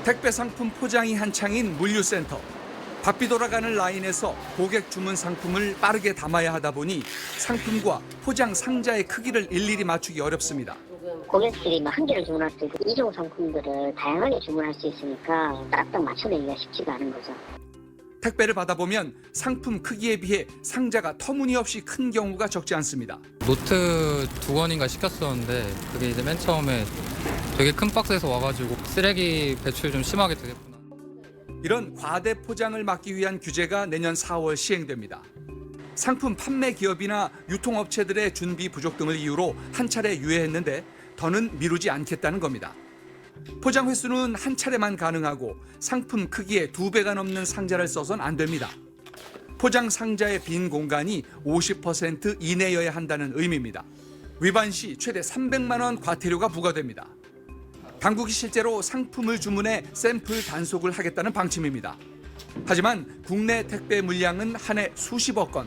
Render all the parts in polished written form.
택배 상품 포장이 한창인 물류센터. 바삐 돌아가는 라인에서 고객 주문 상품을 빠르게 담아야 하다 보니 상품과 포장 상자의 크기를 일일이 맞추기 어렵습니다. 고객들이 한 개를 주문할 때 2종 상품들을 다양하게 주문할 수 있으니까 딱딱 맞춰내기가 쉽지가 않은 거죠. 택배를 받아보면 상품 크기에 비해 상자가 터무니없이 큰 경우가 적지 않습니다. 노트 2권인가 시켰었는데 그게 이제 맨 처음에 되게 큰 박스에서 와가지고 쓰레기 배출 좀 심하게 되겠구나. 이런 과대 포장을 막기 위한 규제가 내년 4월 시행됩니다. 상품 판매 기업이나 유통업체들의 준비 부족 등을 이유로 한 차례 유예했는데 더는 미루지 않겠다는 겁니다. 포장 횟수는 한 차례만 가능하고 상품 크기의 2배가 넘는 상자를 써선 안 됩니다. 포장 상자의 빈 공간이 50% 이내여야 한다는 의미입니다. 위반 시 최대 300만 원 과태료가 부과됩니다. 당국이 실제로 상품을 주문해 샘플 단속을 하겠다는 방침입니다. 하지만 국내 택배 물량은 한 해 수십억 건.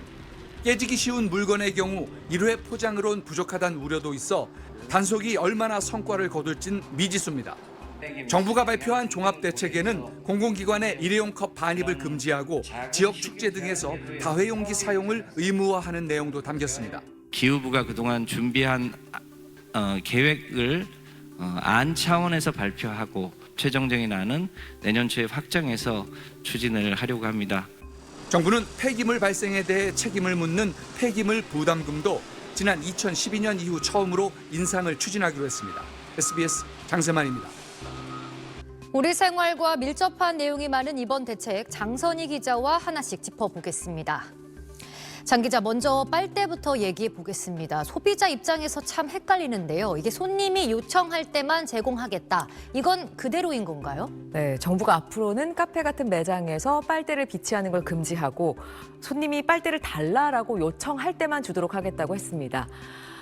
깨지기 쉬운 물건의 경우 1회 포장으론 부족하다는 우려도 있어 단속이 얼마나 성과를 거둘진 미지수입니다. 정부가 발표한 종합대책에는 공공기관의 일회용 컵 반입을 금지하고 지역 축제 등에서 다회용기 사용을 의무화하는 내용도 담겼습니다. 기후부가 그동안 준비한 계획을 안 차원에서 발표하고 최종적인 안은 내년 초에 확정해서 추진을 하려고 합니다. 정부는 폐기물 발생에 대해 책임을 묻는 폐기물 부담금도 지난 2012년 이후 처음으로 인상을 추진하기로 했습니다. SBS 장세만입니다. 우리 생활과 밀접한 내용이 많은 이번 대책, 장선희 기자와 하나씩 짚어보겠습니다. 장 기자, 먼저 빨대부터 얘기해 보겠습니다. 소비자 입장에서 참 헷갈리는데요. 이게 손님이 요청할 때만 제공하겠다. 이건 그대로인 건가요? 네, 정부가 앞으로는 카페 같은 매장에서 빨대를 비치하는 걸 금지하고 손님이 빨대를 달라라고 요청할 때만 주도록 하겠다고 했습니다.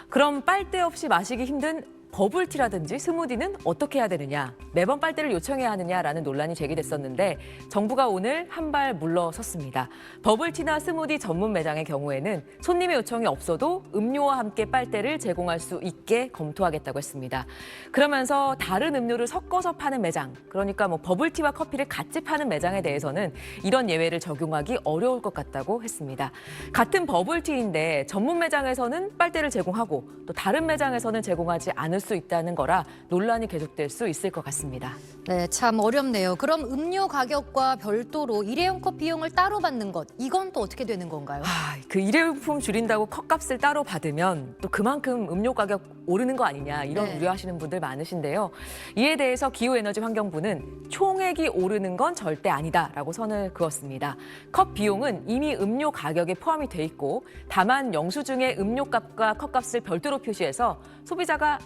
그럼 빨대 없이 마시기 힘든 버블티라든지 스무디는 어떻게 해야 되느냐, 매번 빨대를 요청해야 하느냐라는 논란이 제기됐었는데 정부가 오늘 한 발 물러섰습니다. 버블티나 스무디 전문 매장의 경우에는 손님의 요청이 없어도 음료와 함께 빨대를 제공할 수 있게 검토하겠다고 했습니다. 그러면서 다른 음료를 섞어서 파는 매장, 그러니까 버블티와 커피를 같이 파는 매장에 대해서는 이런 예외를 적용하기 어려울 것 같다고 했습니다. 같은 버블티인데 전문 매장에서는 빨대를 제공하고 또 다른 매장에서는 제공하지 않을 수 있다는 거라 논란이 계속될 수 있을 것 같습니다. 네, 참 어렵네요. 그럼 음료 가격과 별도로 일회용 컵 비용을 따로 받는 것, 이건 또 어떻게 되는 건가요? 그 일회용품 줄인다고 컵값을 따로 받으면 또 그만큼 음료 가격 오르는 거 아니냐, 이런 네. 우려하시는 분들 많으신데요. 이에 대해서 기후에너지환경부는 총액이 오르는 건 절대 아니다라고 선을 그었습니다. 컵 비용은 이미 음료 가격에 포함이 돼 있고 다만 영수증에 음료값과 컵값을 별도로 표시해서 소비자가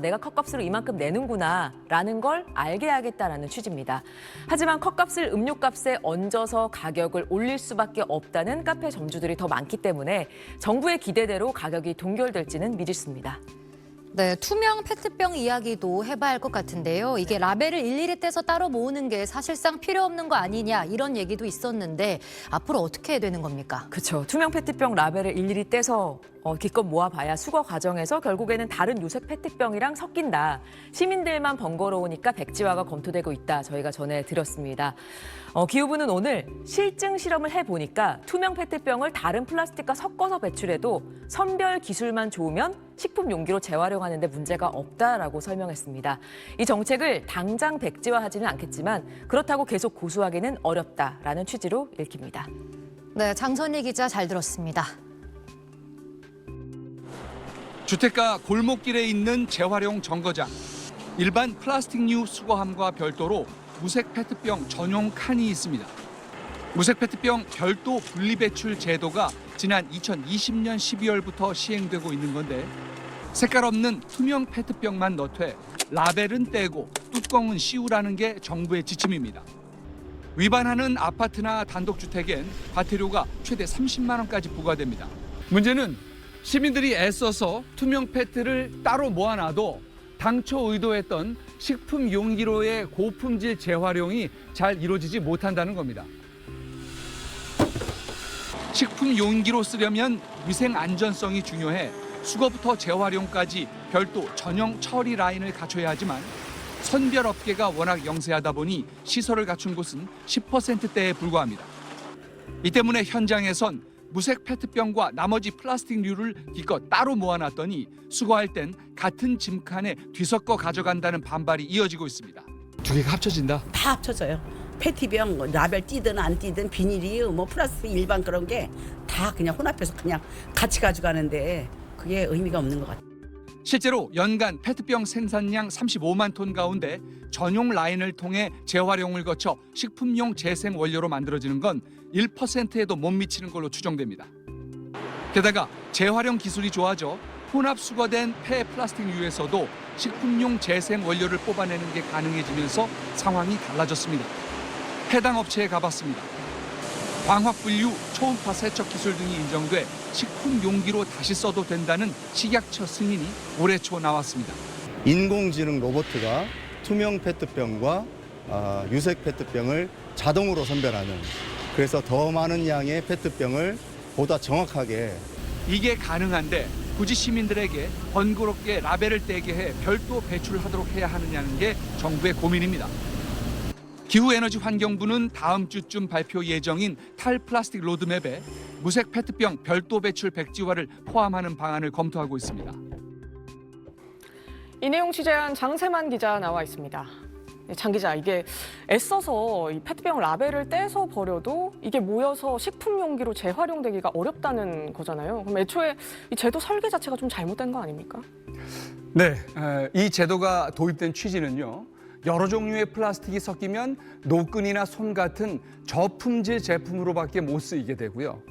내가 컵값으로 이만큼 내는구나 라는 걸 알게 하겠다라는 취지입니다. 하지만 컵값을 음료값에 얹어서 가격을 올릴 수밖에 없다는 카페 점주들이 더 많기 때문에 정부의 기대대로 가격이 동결될지는 미지수입니다. 네, 투명 페트병 이야기도 해봐야 할 것 같은데요. 이게 라벨을 일일이 떼서 따로 모으는 게 사실상 필요 없는 거 아니냐, 이런 얘기도 있었는데 앞으로 어떻게 해야 되는 겁니까? 그렇죠. 투명 페트병 라벨을 일일이 떼서 기껏 모아봐야 수거 과정에서 결국에는 다른 유색 페트병이랑 섞인다. 시민들만 번거로우니까 백지화가 검토되고 있다. 저희가 전해드렸습니다. 기후부는 오늘 실증 실험을 해보니까 투명 페트병을 다른 플라스틱과 섞어서 배출해도 선별 기술만 좋으면 식품 용기로 재활용하는 데 문제가 없다라고 설명했습니다. 이 정책을 당장 백지화하지는 않겠지만 그렇다고 계속 고수하기는 어렵다라는 취지로 읽힙니다. 네, 장선희 기자 잘 들었습니다. 주택가 골목길에 있는 재활용 정거장. 일반 플라스틱류 수거함과 별도로 무색 페트병 전용 칸이 있습니다. 무색 페트병 별도 분리배출 제도가 지난 2020년 12월부터 시행되고 있는 건데 색깔 없는 투명 페트병만 넣되 라벨은 떼고 뚜껑은 씌우라는 게 정부의 지침입니다. 위반하는 아파트나 단독주택엔 과태료가 최대 30만 원까지 부과됩니다. 문제는 시민들이 애써서 투명 페트를 따로 모아놔도 당초 의도했던 식품 용기로의 고품질 재활용이 잘 이루어지지 못한다는 겁니다. 식품 용기로 쓰려면 위생 안전성이 중요해 수거부터 재활용까지 별도 전용 처리 라인을 갖춰야 하지만 선별업계가 워낙 영세하다 보니 시설을 갖춘 곳은 10%대에 불과합니다. 이 때문에 현장에선 무색 페트병과 나머지 플라스틱류를 기껏 따로 모아놨더니 수거할 땐 같은 짐칸에 뒤섞어 가져간다는 반발이 이어지고 있습니다. 두 개가 합쳐진다? 다 합쳐져요. 페티병 라벨 띄든 안 띄든 비닐이 뭐 플라스틱 일반 그런 게 다 그냥 혼합해서 그냥 같이 가져가는데 그게 의미가 없는 것 같아요. 실제로 연간 페트병 생산량 35만 톤 가운데 전용 라인을 통해 재활용을 거쳐 식품용 재생 원료로 만들어지는 건 1%에도 못 미치는 걸로 추정됩니다. 게다가 재활용 기술이 좋아져 혼합 수거된 폐 플라스틱류에서도 식품용 재생 원료를 뽑아내는 게 가능해지면서 상황이 달라졌습니다. 해당 업체에 가봤습니다. 광학 분류, 초음파 세척 기술 등이 인정돼 식품 용기로 다시 써도 된다는 식약처 승인이 올해 초 나왔습니다. 인공지능 로봇가 투명 페트병과 유색 페트병을 자동으로 선별하는, 그래서 더 많은 양의 페트병을 보다 정확하게. 이게 가능한데 굳이 시민들에게 번거롭게 라벨을 떼게 해 별도 배출하도록 해야 하느냐는 게 정부의 고민입니다. 기후에너지환경부는 다음 주쯤 발표 예정인 탈플라스틱 로드맵에 무색 페트병 별도 배출 백지화를 포함하는 방안을 검토하고 있습니다. 이 내용 취재한 장세만 기자 나와 있습니다. 장 기자, 이게 애써서 이 페트병 라벨을 떼서 버려도 이게 모여서 식품 용기로 재활용되기가 어렵다는 거잖아요. 그럼 애초에 이 제도 설계 자체가 좀 잘못된 거 아닙니까? 네, 이 제도가 도입된 취지는요. 여러 종류의 플라스틱이 섞이면 노끈이나 솜 같은 저품질 제품으로밖에 못 쓰이게 되고요.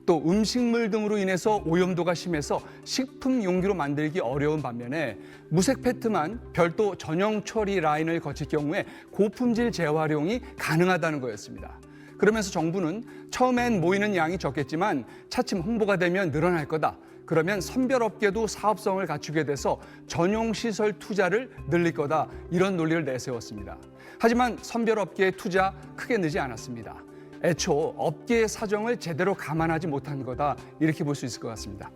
또 음식물 등으로 인해서 오염도가 심해서 식품 용기로 만들기 어려운 반면에 무색 페트만 별도 전용 처리 라인을 거칠 경우에 고품질 재활용이 가능하다는 거였습니다. 그러면서 정부는 처음엔 모이는 양이 적겠지만 차츰 홍보가 되면 늘어날 거다. 그러면 선별업계도 사업성을 갖추게 돼서 전용 시설 투자를 늘릴 거다. 이런 논리를 내세웠습니다. 하지만 선별업계의 투자 크게 늘지 않았습니다. 애초 업계의 사정을 제대로 감안하지 못한 거다. 이렇게 볼 수 있을 것 같습니다.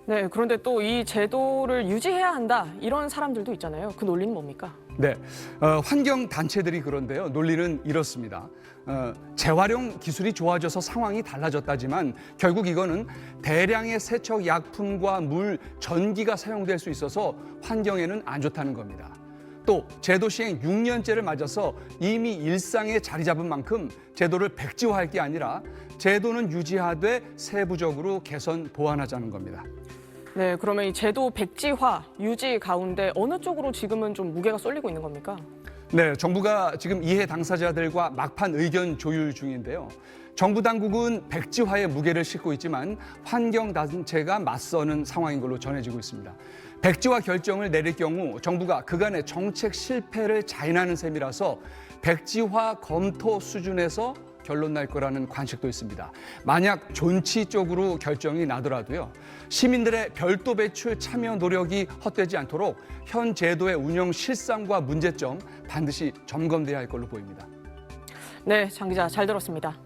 네, 그런데 또 이 제도를 유지해야 한다. 이런 사람들도 있잖아요. 그 논리는 뭡니까? 네, 환경 단체들이 그런데요. 논리는 이렇습니다. 재활용 기술이 좋아져서 상황이 달라졌다지만 결국 이거는 대량의 세척 약품과 물, 전기가 사용될 수 있어서 환경에는 안 좋다는 겁니다. 또 제도 시행 6년째를 맞아서 이미 일상에 자리 잡은 만큼 제도를 백지화할 게 아니라 제도는 유지하되 세부적으로 개선 보완하자는 겁니다. 네, 그러면 이 제도 백지화, 유지 가운데 어느 쪽으로 지금은 좀 무게가 쏠리고 있는 겁니까? 네, 정부가 지금 이해 당사자들과 막판 의견 조율 중인데요. 정부 당국은 백지화에 무게를 싣고 있지만 환경단체가 맞서는 상황인 걸로 전해지고 있습니다. 백지화 결정을 내릴 경우 정부가 그간의 정책 실패를 자인하는 셈이라서 백지화 검토 수준에서 결론 날 거라는 관측도 있습니다. 만약 존치 쪽으로 결정이 나더라도요. 시민들의 별도 배출 참여 노력이 헛되지 않도록 현 제도의 운영 실상과 문제점 반드시 점검돼야 할 걸로 보입니다. 네, 장 기자 잘 들었습니다.